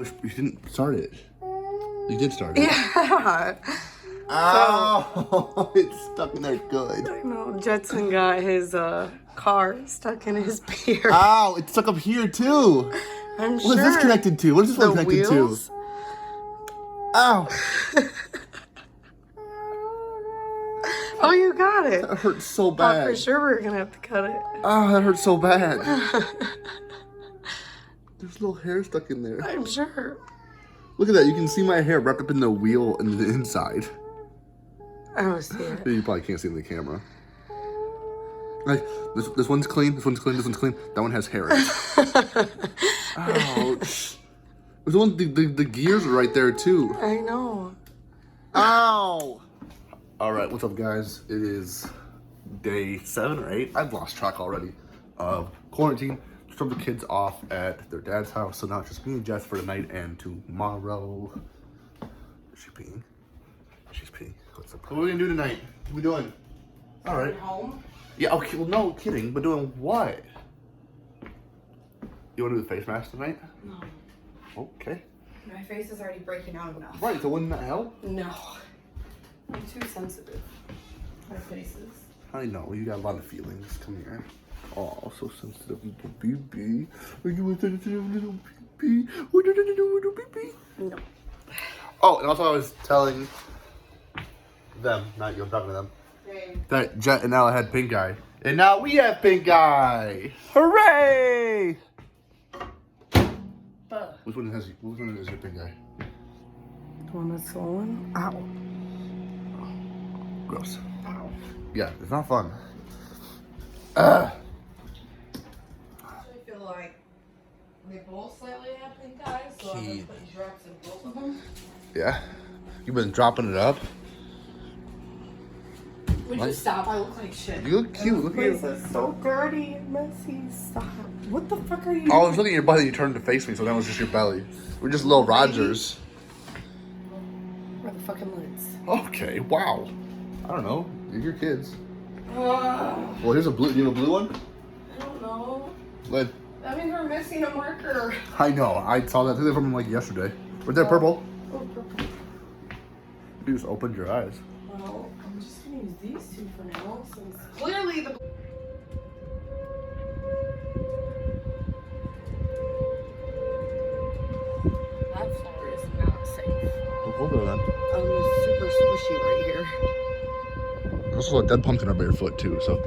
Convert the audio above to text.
You didn't start it. You did start it. Yeah. Oh, it's stuck in there good. I know. Jetson got his car stuck in his beard. Ow, it's stuck up here too. I'm What is this connected to? What is this one connected wheels? to? Ow. Oh, you got it. That hurts so Thought bad. for sure we were gonna have to cut it. Oh, that hurts so bad. There's little hair stuck in there. I'm sure. Look at that. You can see my hair wrapped up in the wheel and the inside. I don't see it. You probably can't see it in the camera. Like, this one's clean, this one's clean, this one's clean. That one has hair in it. Ouch. There's one, the gears are right there too. I know. Ow! Alright, what's up guys? It is day 7 or 8. I've lost track already of quarantine. Just dropped the kids off at their dad's house. So now it's just me and Jess for tonight and tomorrow. Is she peeing? She's peeing. What's up? What are we gonna do tonight? What are we doing? Alright. Home? Yeah, okay, well no kidding, but doing what? You wanna do the face mask tonight? No. Okay. My face is already breaking out enough. Right, so wouldn't that help? No. I'm too sensitive. My faces. I know, you got a lot of feelings. Come here. Oh, so sensitive, little baby. Are you a sensitive little baby? What did you do, little baby? No. Oh, and also I was telling them, not you, I'm talking to them, that Jet and Ella had pink eye. And now we have pink eye! Hooray! Which one is your pink eye? The one that's swollen? Ow. Gross. Ow. Yeah, it's not fun. I feel like they both slightly have pink eyes, so I'm gonna put drops in both of them. Yeah? You've been dropping it up? Would you stop? I look like shit. You look cute, look at you. This is so dirty and messy. Stop. What the fuck are you I was looking at your butt and you turned to face me, so that was just your belly. We're just little Rogers. Where the fucking lids? Okay, wow. I don't know. You're your kids. Oh, Well, here's a blue. You know, blue one. I don't know. Lid. That means we're missing a marker. I know. I saw that too from like yesterday. Right there, purple. Oh, purple. You just opened your eyes. Well, I'm just gonna use these two for now, since clearly the. That floor is not safe. Hold on. It's super squishy right here. There's also a dead pumpkin up by your foot too, so